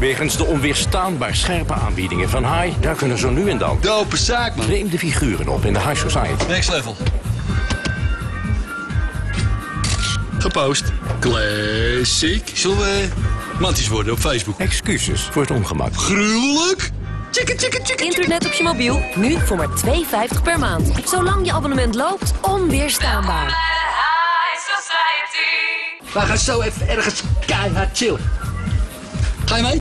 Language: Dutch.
Wegens de onweerstaanbaar scherpe aanbiedingen van High duiken er zo nu en dan dope zaak, man. vreemde figuren op in de high society. Next level. Gepost. Classic. Zullen we manties worden op Facebook? Excuses voor het ongemak. Gruwelijk. Internet op je mobiel, nu voor maar $2,50 per maand. Zolang je abonnement loopt, onweerstaanbaar. We gaan zo even ergens keihard chillen. Ga je mee?